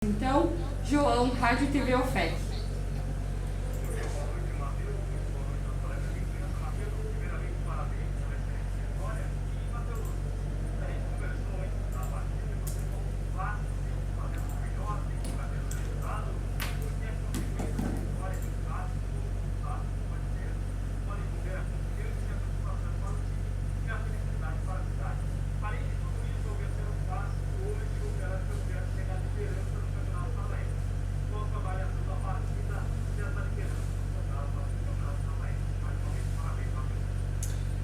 Então, João, Rádio TV OFEC.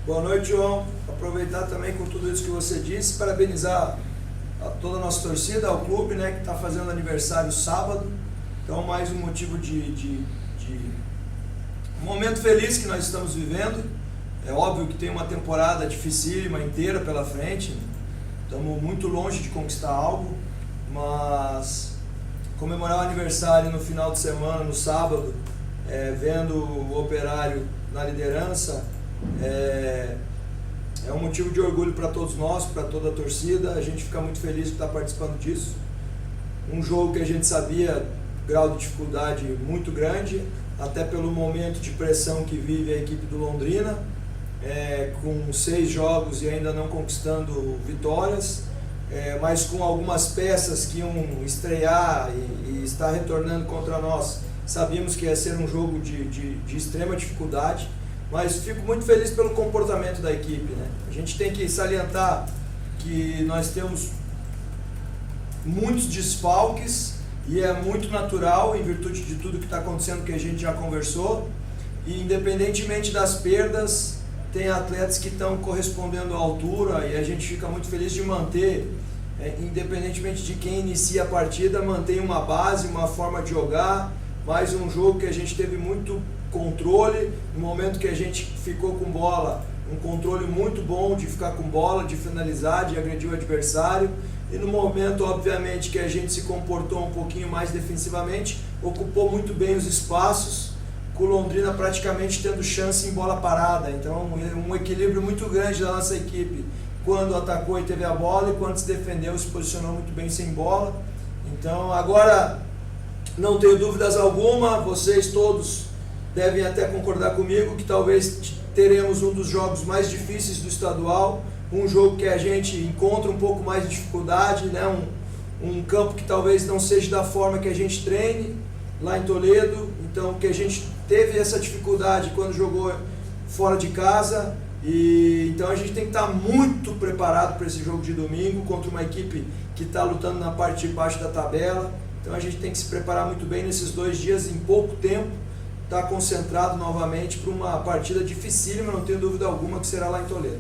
Boa noite, João. Aproveitar também com tudo isso que você disse, parabenizar a toda a nossa torcida, ao clube, né, que está fazendo aniversário sábado. Então, mais um motivo de um momento feliz que nós estamos vivendo. É óbvio que tem uma temporada dificílima inteira pela frente. Estamos muito longe de conquistar algo, mas comemorar o aniversário no final de semana, no sábado, vendo o Operário na liderança, é um motivo de orgulho para todos nós, para toda a torcida. A gente fica muito feliz de estar participando disso. Um jogo que a gente sabia, grau de dificuldade muito grande, até pelo momento de pressão que vive a equipe do Londrina, com 6 jogos e ainda não conquistando vitórias, mas com algumas peças que iam estrear e estar retornando contra nós. Sabíamos que ia ser um jogo de extrema dificuldade, mas fico muito feliz pelo comportamento da equipe, né? A gente tem que salientar que nós temos muitos desfalques e é muito natural em virtude de tudo que está acontecendo, que a gente já conversou, e independentemente das perdas, tem atletas que estão correspondendo à altura e a gente fica muito feliz de manter, independentemente de quem inicia a partida, mantém uma base, uma forma de jogar. Mais um jogo que a gente teve muito controle, no momento que a gente ficou com bola, um controle muito bom de ficar com bola, de finalizar, de agredir o adversário, e no momento, obviamente, que a gente se comportou um pouquinho mais defensivamente, ocupou muito bem os espaços, com o Londrina praticamente tendo chance em bola parada. Então, um equilíbrio muito grande da nossa equipe, quando atacou e teve a bola, e quando se defendeu, se posicionou muito bem sem bola. Então, agora, não tenho dúvidas alguma, vocês todos devem até concordar comigo que talvez teremos um dos jogos mais difíceis do estadual, um jogo que a gente encontra um pouco mais de dificuldade, né? Um campo que talvez não seja da forma que a gente treine lá em Toledo, então que a gente teve essa dificuldade quando jogou fora de casa, e então a gente tem que estar muito preparado para esse jogo de domingo contra uma equipe que está lutando na parte de baixo da tabela. Então a gente tem que se preparar muito bem nesses 2 dias, em pouco tempo, estar concentrado novamente para uma partida dificílima, não tenho dúvida alguma que será lá em Toledo.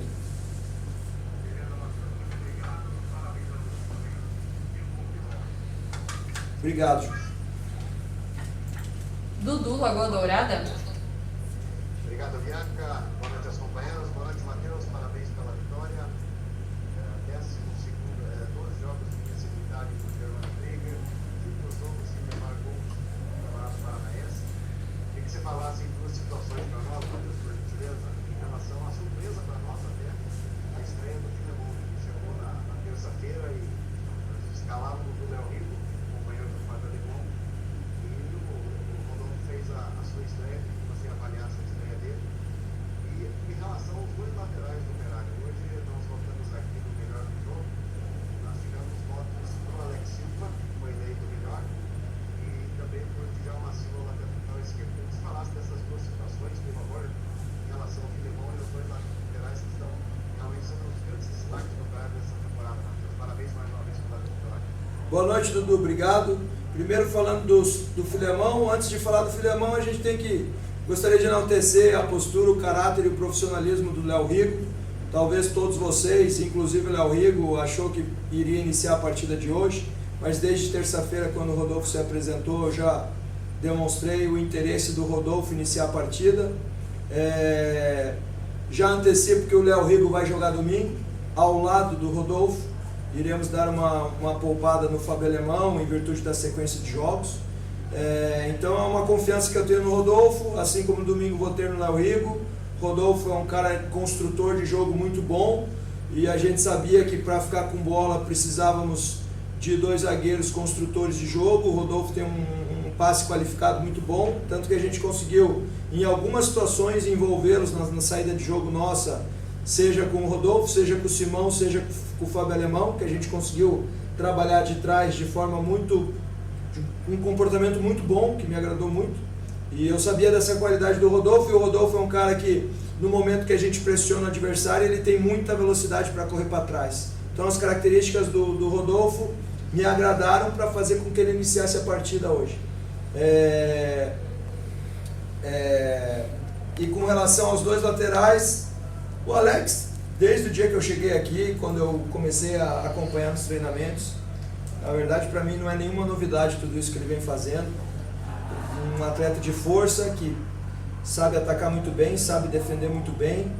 Obrigado. Dudu, Lagoa Dourada. Obrigado, Bianca. Boa noite aos companheiros. Boa noite, Matheus. Parabéns pela vitória. 12º, 12 jogos de invencibilidade do Germano Trigger. 5 jogos sem levar gols no Campeonato Paranaense. Queria que você falasse em 2 situações para nós, Matheus, por gentileza, em relação à surpresa para nós até, a estreia do Filemon, que chegou na terça-feira e escalado do Léo Rico, companheiro do Fábio Alemão, e o Rodolfo fez a sua estreia. Você avaliar essa estreia dele. E em relação aos 2 laterais do Operário, hoje nós votamos aqui no melhor do jogo, nós tivemos votos para o Alex Silva, que foi eleito melhor, e também para o Djalma Silva, lateral esquerdo. Queria que você falasse dessas 2 situações, por favor, em relação ao Filemon e os 2 laterais que estão realmente sendo os grandes destaques do Operário dessa temporada. Parabéns mais uma vez pela vitória. Boa noite, Dudu, obrigado. Primeiro falando do Filemão, antes de falar do Filemão, a gente gostaria de enaltecer a postura, o caráter e o profissionalismo do Léo Rigo. Talvez todos vocês, inclusive o Léo Rigo, achou que iria iniciar a partida de hoje, mas desde terça-feira, quando o Rodolfo se apresentou, eu já demonstrei o interesse do Rodolfo iniciar a partida. Já antecipo que o Léo Rigo vai jogar domingo, ao lado do Rodolfo. Iremos dar uma poupada no Fábio Alemão, em virtude da sequência de jogos. Então é uma confiança que eu tenho no Rodolfo, assim como no domingo vou ter no Léo Rigo. Rodolfo é um cara construtor de jogo muito bom, e a gente sabia que para ficar com bola precisávamos de 2 zagueiros construtores de jogo. O Rodolfo tem um passe qualificado muito bom, tanto que a gente conseguiu, em algumas situações, envolvê-los na saída de jogo nossa, seja com o Rodolfo, seja com o Simão, seja com o Fábio Alemão, que a gente conseguiu trabalhar de trás de forma um comportamento muito bom, que me agradou muito. E eu sabia dessa qualidade do Rodolfo, e o Rodolfo é um cara que, no momento que a gente pressiona o adversário, ele tem muita velocidade para correr para trás. Então as características do Rodolfo me agradaram para fazer com que ele iniciasse a partida hoje. E com relação aos 2 laterais, o Alex, desde o dia que eu cheguei aqui, quando eu comecei a acompanhar os treinamentos, na verdade para mim não é nenhuma novidade tudo isso que ele vem fazendo. Um atleta de força que sabe atacar muito bem, sabe defender muito bem.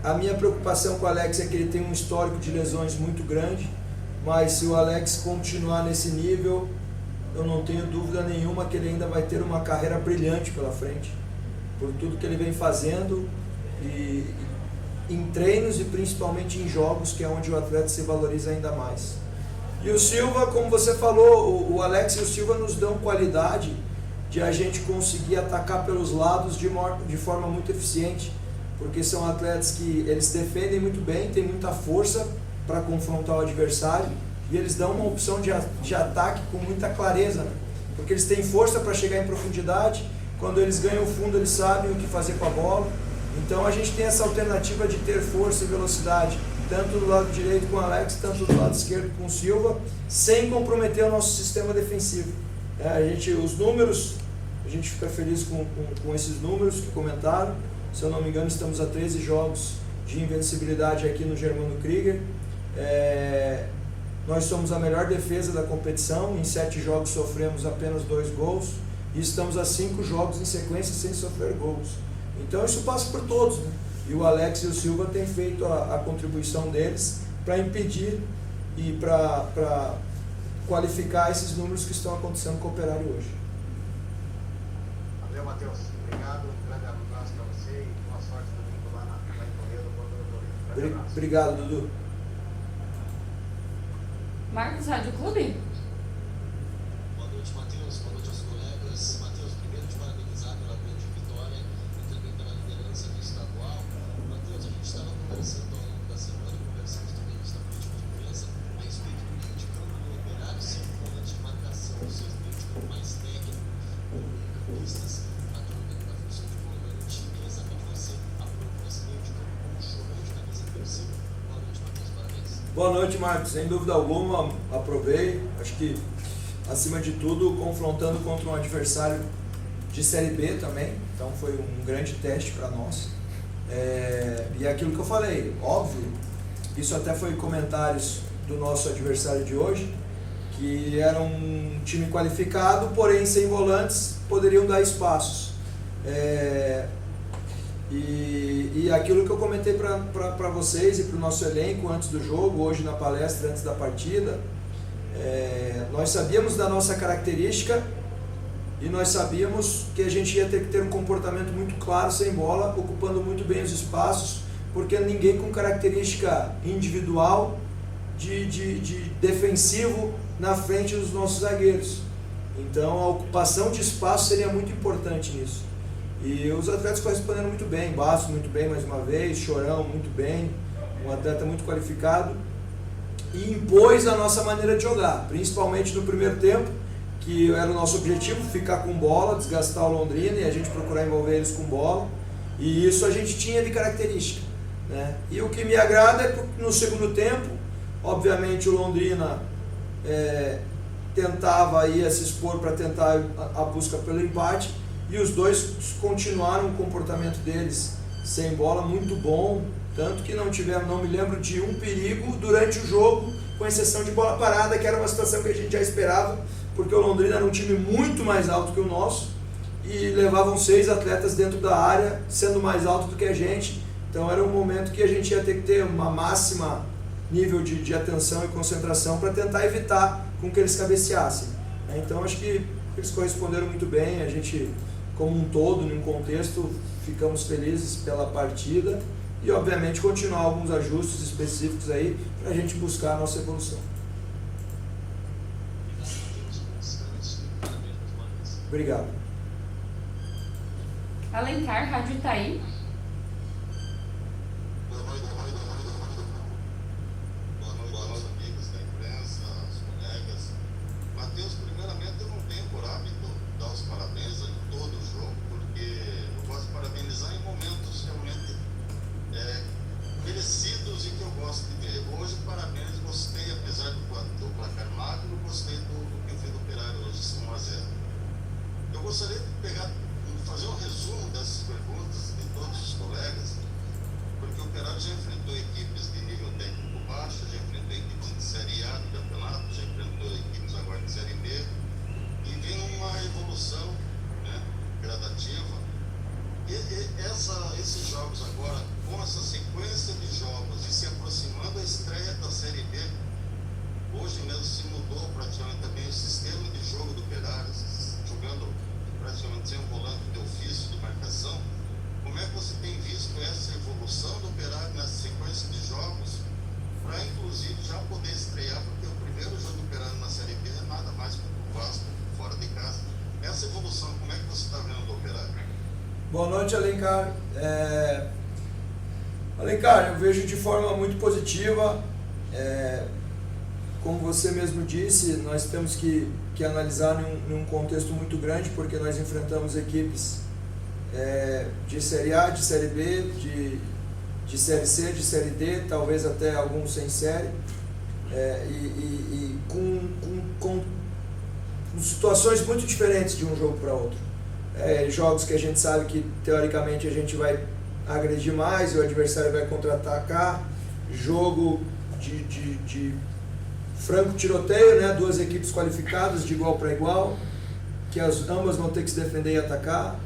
A minha preocupação com o Alex é que ele tem um histórico de lesões muito grande, mas se o Alex continuar nesse nível, eu não tenho dúvida nenhuma que ele ainda vai ter uma carreira brilhante pela frente, por tudo que ele vem fazendo e em treinos e principalmente em jogos, que é onde o atleta se valoriza ainda mais. E o Silva, como você falou, o Alex e o Silva nos dão qualidade de a gente conseguir atacar pelos lados de forma muito eficiente, porque são atletas que eles defendem muito bem, têm muita força para confrontar o adversário, e eles dão uma opção de ataque com muita clareza, né? Porque eles têm força para chegar em profundidade, quando eles ganham o fundo eles sabem o que fazer com a bola. Então a gente tem essa alternativa de ter força e velocidade, tanto do lado direito com o Alex, tanto do lado esquerdo com o Silva, sem comprometer o nosso sistema defensivo. Os números, a gente fica feliz com esses números que comentaram. Se eu não me engano, estamos a 13 jogos de invencibilidade aqui no Germano Krieger. Nós somos a melhor defesa da competição, em 7 jogos sofremos apenas 2 gols, e estamos a 5 jogos em sequência sem sofrer gols. Então isso passa por todos, né? E o Alex e o Silva têm feito a contribuição deles para impedir e para qualificar esses números que estão acontecendo com o Operário hoje. Valeu, Matheus. Obrigado. Um grande abraço para você e boa sorte domingo lá em Toledo contra o Toledo. Obrigado, Dudu. Marcos, Rádio Clube? Boa noite, Matheus. Boa noite aos colegas. Matheus, primeiro te parabenizar pela grande vitória e também pela liderança do estadual. Matheus, a gente estava conversando ao longo da semana, conversamos também na política de imprensa, a respeito do meio de campo do Operário sem volante de marcação, ou seja, meio de campo mais técnico, com campistas atuando na função de volante. Queria saber de você a proposta desse meio de campo com o chorão de camisa vencida. Boa noite, Matheus. Parabéns. Boa noite, Marcos. Sem dúvida alguma, aprovei. Acho que, acima de tudo, confrontando contra um adversário de Série B também. Então foi um grande teste para nós. E é aquilo que eu falei, óbvio, isso até foi comentários do nosso adversário de hoje, que era um time qualificado, porém sem volantes, poderiam dar espaços. E aquilo que eu comentei para vocês e para o nosso elenco antes do jogo, hoje na palestra, antes da partida, nós sabíamos da nossa característica e nós sabíamos que a gente ia ter que ter um comportamento muito claro sem bola, ocupando muito bem os espaços, porque ninguém com característica individual de defensivo na frente dos nossos zagueiros. Então a ocupação de espaço seria muito importante nisso. E os atletas corresponderam muito bem, Bastos muito bem mais uma vez, Chorão muito bem, um atleta muito qualificado, e impôs a nossa maneira de jogar, principalmente no primeiro tempo, que era o nosso objetivo, ficar com bola, desgastar o Londrina e a gente procurar envolver eles com bola, e isso a gente tinha de característica, né? E o que me agrada é que no segundo tempo, obviamente o Londrina tentava ia se expor para tentar a busca pelo empate, e os dois continuaram o comportamento deles sem bola muito bom, tanto que não me lembro de um perigo durante o jogo, com exceção de bola parada, que era uma situação que a gente já esperava, porque o Londrina era um time muito mais alto que o nosso, e levavam 6 atletas dentro da área, sendo mais alto do que a gente, então era um momento que a gente ia ter que ter uma máxima nível de atenção e concentração para tentar evitar com que eles cabeceassem. Então acho que eles corresponderam muito bem, a gente como um todo, num contexto, ficamos felizes pela partida e obviamente continuar alguns ajustes específicos aí para a gente buscar a nossa evolução. Obrigado. Alencar, Rádio Itaí. Boa noite, amigos da imprensa, os colegas. Matheus, primeiramente eu não tenho por hábito dar os parabéns em todo o jogo, porque eu gosto de parabenizar em momentos realmente merecidos e que eu gosto de ver. Hoje, parabéns, gostei, apesar do placar magro, gostei do que fez o Operário hoje, 1-0. Eu gostaria de fazer um resumo dessas perguntas de todos os colegas, porque o Operário já enfrentou equipes de nível técnico baixo, já enfrentou equipes de Série A do campeonato, já enfrentou equipes agora de Série B, e vem uma evolução, né, gradativa. Esses jogos agora, com essa sequência de jogos e se aproximando da estreia da Série B, hoje mesmo se mudou praticamente também o sistema de jogo do Operário, jogando praticamente sem um volante de ofício de marcação. Como é que você tem visto essa evolução do Operário nessa sequência de jogos, para inclusive já poder estrear, porque o primeiro jogo do Operário na Série B é nada mais que o Vasco fora de casa. Essa evolução, como é que você está vendo do Operário? Boa noite, Alencar. Alencar, eu vejo de forma muito positiva. Como você mesmo disse, nós temos que analisar num contexto muito grande, porque nós enfrentamos equipes de Série A, de Série B, de Série C, de Série D, talvez até alguns sem série, e com situações muito diferentes de um jogo para outro. Jogos que a gente sabe que teoricamente a gente vai agredir mais e o adversário vai contra-atacar, jogo de franco tiroteio, né? Duas equipes qualificadas de igual para igual, que ambas vão ter que se defender e atacar.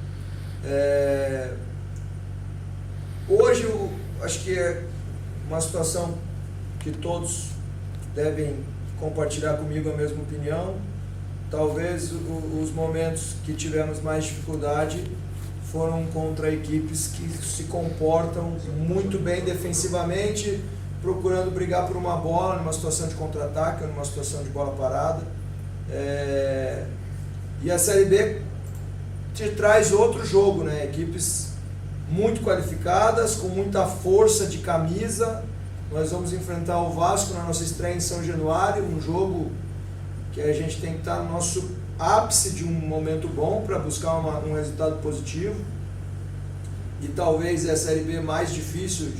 Hoje eu acho que é uma situação que todos devem compartilhar comigo a mesma opinião. Talvez os momentos que tivemos mais dificuldade foram contra equipes que se comportam muito bem defensivamente, procurando brigar por uma bola numa situação de contra-ataque, numa situação de bola parada. E a Série B te traz outro jogo, né? Equipes muito qualificadas, com muita força de camisa. Nós vamos enfrentar o Vasco na nossa estreia em São Januário, um jogo que a gente tem que estar no nosso ápice de um momento bom para buscar um resultado positivo. E talvez é a Série B mais difícil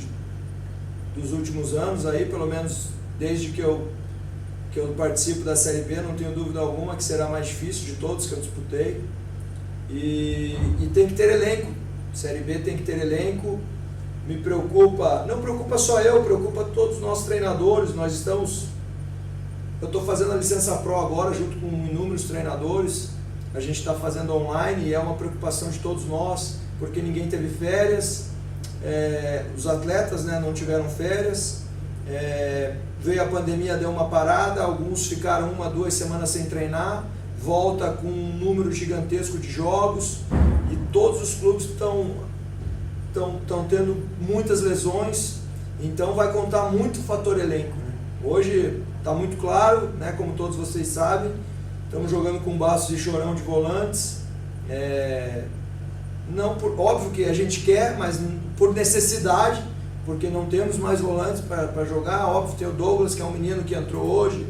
dos últimos anos, aí, pelo menos desde que eu participo da Série B, não tenho dúvida alguma que será mais difícil de todos que eu disputei. E tem que ter elenco. Série B tem que ter elenco. Me preocupa, não preocupa só eu, preocupa todos os nossos treinadores. Eu estou fazendo a licença Pro agora, junto com inúmeros treinadores. A gente está fazendo online e é uma preocupação de todos nós, porque ninguém teve férias. Os atletas, né, não tiveram férias. Veio a pandemia, deu uma parada, alguns ficaram 1, 2 semanas sem treinar, volta com um número gigantesco de jogos e todos os clubes estão tendo muitas lesões, então vai contar muito o fator elenco, né? Hoje está muito claro, né, como todos vocês sabem, estamos jogando com Bastos e Chorão de volantes, óbvio que a gente quer, mas por necessidade, porque não temos mais volantes para jogar. Óbvio, tem o Douglas, que é um menino que entrou hoje,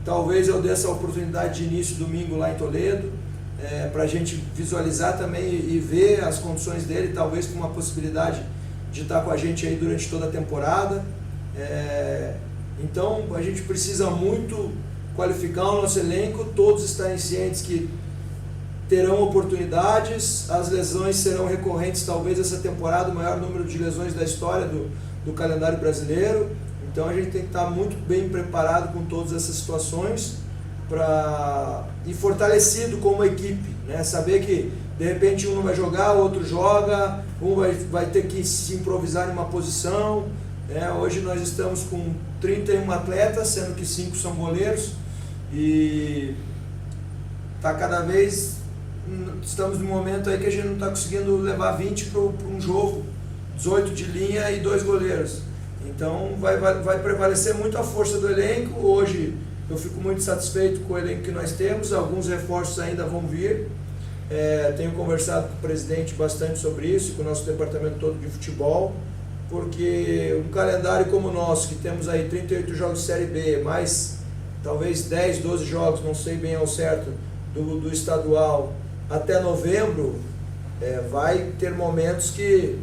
talvez eu dê essa oportunidade de início domingo lá em Toledo, para a gente visualizar também e ver as condições dele, talvez com uma possibilidade de estar com a gente aí durante toda a temporada. Então a gente precisa muito qualificar o nosso elenco, todos estarem cientes que terão oportunidades, as lesões serão recorrentes talvez essa temporada, o maior número de lesões da história do calendário brasileiro. Então a gente tem que estar muito bem preparado com todas essas situações e fortalecido como equipe, né? Saber que de repente um não vai jogar, o outro joga, um vai ter que se improvisar em uma posição. Hoje nós estamos com 31 atletas, sendo que 5 são goleiros, e estamos num momento aí que a gente não está conseguindo levar 20 para um jogo, 18 de linha e 2 goleiros. Então vai prevalecer muito a força do elenco. Hoje eu fico muito satisfeito com o elenco que nós temos, alguns reforços ainda vão vir. Tenho conversado com o presidente bastante sobre isso, com o nosso departamento todo de futebol, porque um calendário como o nosso, que temos aí 38 jogos de Série B, mais talvez 10, 12 jogos, não sei bem ao certo, do estadual até novembro, vai ter momentos que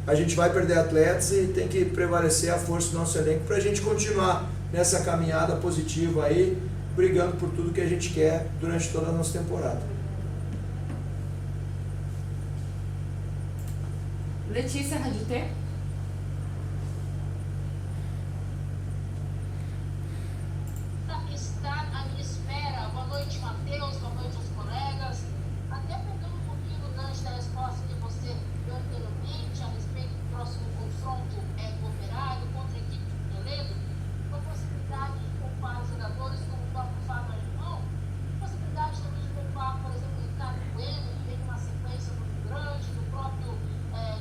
a gente vai perder atletas e tem que prevalecer a força do nosso elenco para a gente continuar nessa caminhada positiva aí, brigando por tudo que a gente quer durante toda a nossa temporada. Letícia, Rádio T. Está à minha espera. Boa noite, Matheus. Boa noite aos colegas. Até pegando um pouquinho do gancho da resposta que você deu anteriormente a respeito do próximo confronto com o Operário contra a equipe de Toledo, com a possibilidade de poupar jogadores como o próprio Fábio Alemão, possibilidade também de poupar, por exemplo, o Ricardo Bueno, que tem uma sequência muito grande, do próprio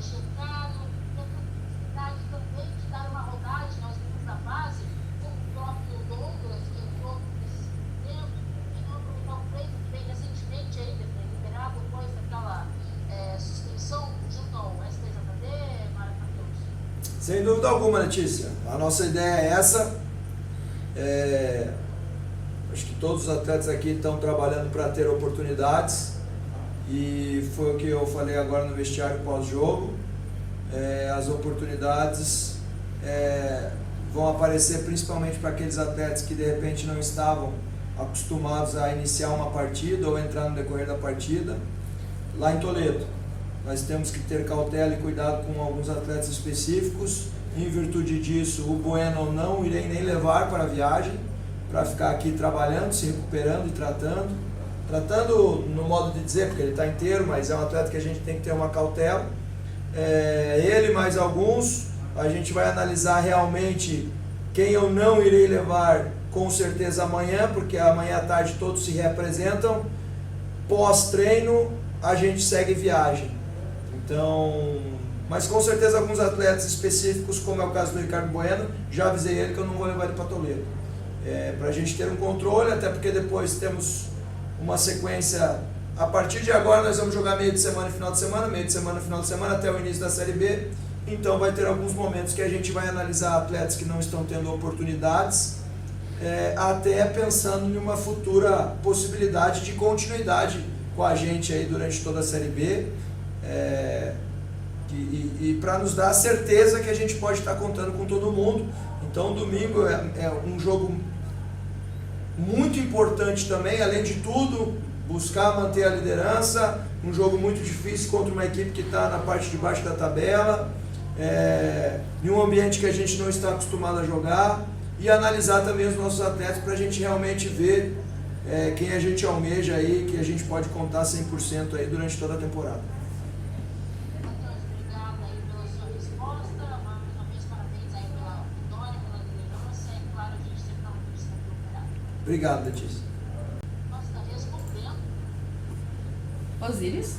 Giancarlo, tem a possibilidade também de dar uma rodagem aos meninos da base, como o próprio Douglas, que entrou nesse tempo, e não aproveitar o Freire, que veio recentemente aí, liberado depois daquela suspensão junto ao STJD, Matheus? Sem dúvida alguma, Letícia. A nossa ideia é essa. Acho que todos os atletas aqui estão trabalhando para ter oportunidades, e foi o que eu falei agora no vestiário pós-jogo. As oportunidades vão aparecer principalmente para aqueles atletas que de repente não estavam acostumados a iniciar uma partida ou entrar no decorrer da partida. Lá em Toledo, nós temos que ter cautela e cuidado com alguns atletas específicos. Em virtude disso, o Bueno não irei nem levar para a viagem, para ficar aqui trabalhando, se recuperando e tratando no modo de dizer, porque ele está inteiro, mas é um atleta que a gente tem que ter uma cautela. Ele mais alguns, a gente vai analisar realmente quem eu não irei levar com certeza amanhã, porque amanhã à tarde todos se reapresentam. Pós-treino a gente segue viagem. Então, mas com certeza alguns atletas específicos, como é o caso do Ricardo Bueno, já avisei ele que eu não vou levar ele para Toledo. Para a gente ter um controle, até porque depois temos uma sequência. A partir de agora nós vamos jogar meio de semana e final de semana, meio de semana e final de semana até o início da Série B. Então vai ter alguns momentos que a gente vai analisar atletas que não estão tendo oportunidades, até pensando em uma futura possibilidade de continuidade com a gente aí durante toda a Série B, e para nos dar a certeza que a gente pode estar contando com todo mundo. Então domingo é um jogo muito importante também, além de tudo, buscar manter a liderança, um jogo muito difícil contra uma equipe que está na parte de baixo da tabela, em um ambiente que a gente não está acostumado a jogar, e analisar também os nossos atletas para a gente realmente ver quem a gente almeja aí, que a gente pode contar 100% aí durante toda a temporada. Obrigada aí pela sua resposta, mais uma vez parabéns aí pela vitória, pela liderança, e claro, a gente sempre está muito distante do Operário. Obrigado, Letícia. Nós está respondendo. Osíris.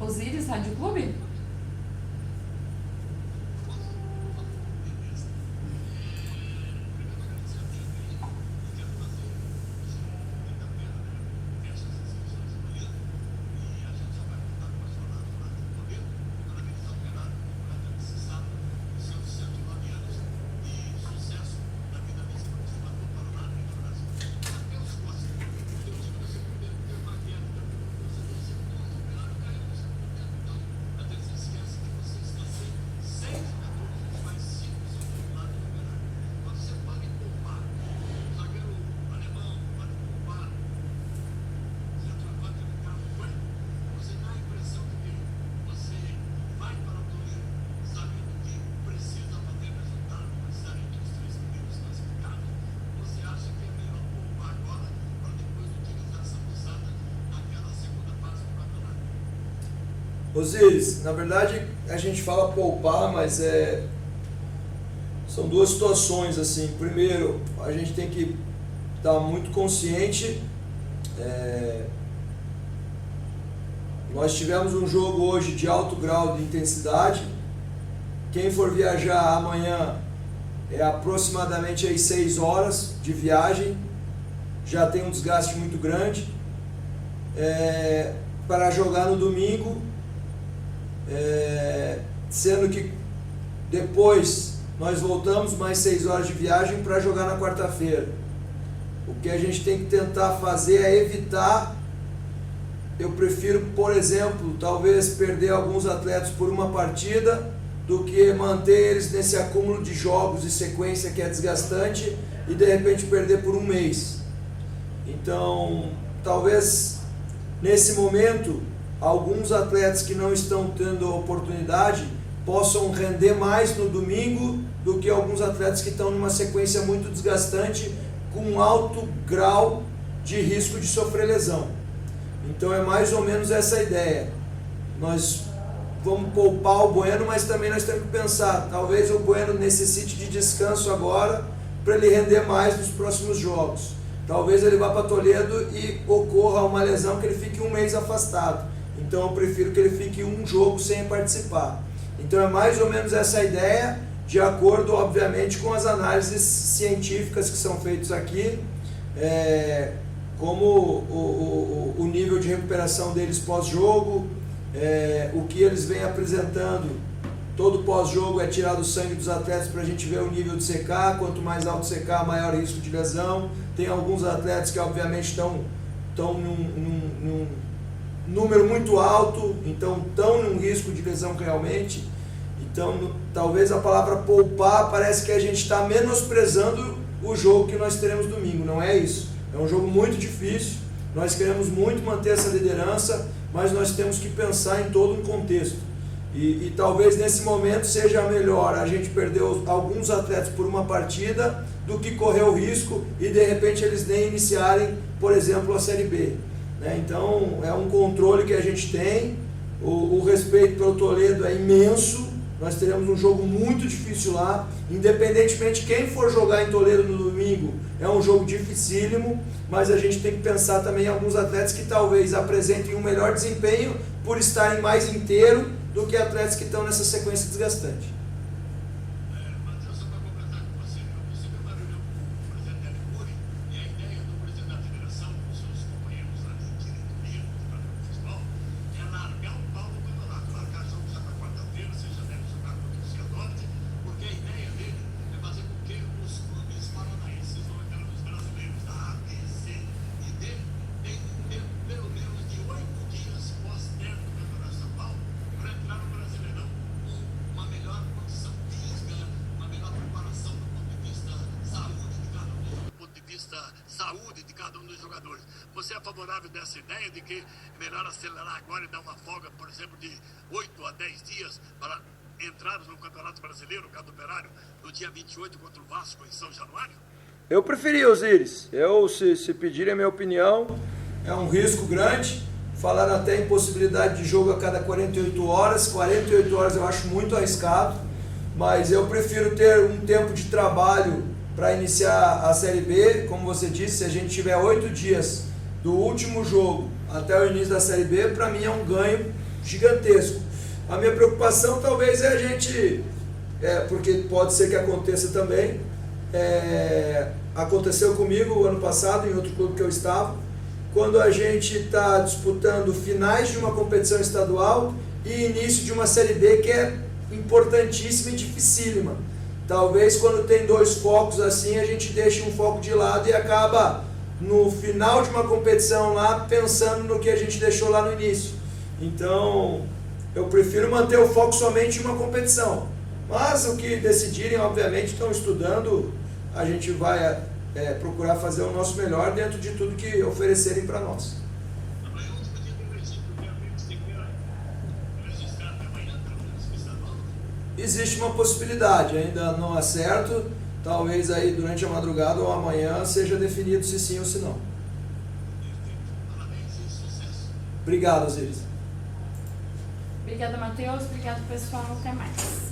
Osíris, Rádio Clube. Osíris, na verdade a gente fala poupar, mas são duas situações assim. Primeiro, a gente tem que estar muito consciente Nós tivemos um jogo hoje de alto grau de intensidade. Quem for viajar amanhã é aproximadamente aí 6 horas de viagem, já tem um desgaste muito grande. Para jogar no domingo, sendo que depois nós voltamos mais 6 horas de viagem para jogar na quarta-feira. O que a gente tem que tentar fazer é evitar. Eu prefiro, por exemplo, talvez perder alguns atletas por uma partida do que manter eles nesse acúmulo de jogos e sequência que é desgastante e de repente perder por um mês. Então, talvez nesse momento, alguns atletas que não estão tendo a oportunidade possam render mais no domingo do que alguns atletas que estão numa sequência muito desgastante com alto grau de risco de sofrer lesão. Então é mais ou menos essa a ideia. Nós vamos poupar o Bueno, mas também nós temos que pensar, talvez o Bueno necessite de descanso agora para ele render mais nos próximos jogos. Talvez ele vá para Toledo e ocorra uma lesão que ele fique um mês afastado. Então eu prefiro que ele fique um jogo sem participar. Então é mais ou menos essa a ideia, de acordo, obviamente, com as análises científicas que são feitas aqui, como o nível de recuperação deles pós-jogo, o que eles vêm apresentando. Todo pós-jogo é tirado o sangue dos atletas para a gente ver o nível de CK, quanto mais alto o CK, maior risco de lesão. Tem alguns atletas que obviamente estão num número muito alto, então estão num risco de lesão realmente. Então talvez a palavra poupar parece que a gente está menosprezando o jogo que nós teremos domingo, não é isso. É um jogo muito difícil, nós queremos muito manter essa liderança, mas nós temos que pensar em todo um contexto. E talvez nesse momento seja melhor a gente perder alguns atletas por uma partida do que correr o risco e de repente eles nem iniciarem, por exemplo, a Série B. Então é um controle que a gente tem, o respeito pelo Toledo é imenso, nós teremos um jogo muito difícil lá, independentemente de quem for jogar em Toledo no domingo, é um jogo dificílimo, mas a gente tem que pensar também em alguns atletas que talvez apresentem um melhor desempenho por estarem mais inteiro do que atletas que estão nessa sequência desgastante. Matheus, só para completar com você, eu tive uma reunião com o presidente da Licuri e a ideia do presidente da federação, com seus companheiros lá de diretoria do Campeonato de Futebol, é largar o pau no campeonato, largar jogo já na quarta-feira, você já deve jogar contra o Cianorte, porque a ideia dele é fazer com que os clubes paranaenses ou então os brasileiros da A, B, C e D tenham pelo menos de 8 dias pós-término do Campeonato Estadual para entrar no Brasileirão com uma melhor condição física, uma melhor preparação do ponto de vista saúde de cada um dos jogadores. Você é favorável dessa ideia de que é melhor acelerar agora e dar uma folga, por exemplo, de 8 a 10 dias para entrarmos no Campeonato Brasileiro, no do Operário, no dia 28 contra o Vasco em São Januário? Eu preferi, Osiris. Se pedirem a minha opinião, é um risco grande. Falaram até em possibilidade de jogo a cada 48 horas. 48 horas eu acho muito arriscado, mas eu prefiro ter um tempo de trabalho para iniciar a Série B. Como você disse, se a gente tiver 8 dias do último jogo até o início da Série B, para mim é um ganho gigantesco. A minha preocupação talvez é a gente, porque pode ser que aconteça também, aconteceu comigo o ano passado em outro clube que eu estava, quando a gente está disputando finais de uma competição estadual e início de uma Série B que é importantíssima e dificílima. Talvez quando tem 2 focos assim, a gente deixe um foco de lado e acaba no final de uma competição lá pensando no que a gente deixou lá no início. Então eu prefiro manter o foco somente em uma competição, mas o que decidirem, obviamente, estão estudando, a gente vai procurar fazer o nosso melhor dentro de tudo que oferecerem para nós. Amanhã é o último dia do registro, porque a gente tem que registrar até amanhã, pelo menos no estadual. Existe uma possibilidade, ainda não é certo, talvez aí durante a madrugada ou amanhã seja definido se sim ou se não. Parabéns e sucesso. Obrigado, Osiris. Obrigada, Matheus. Obrigado, pessoal. Até mais.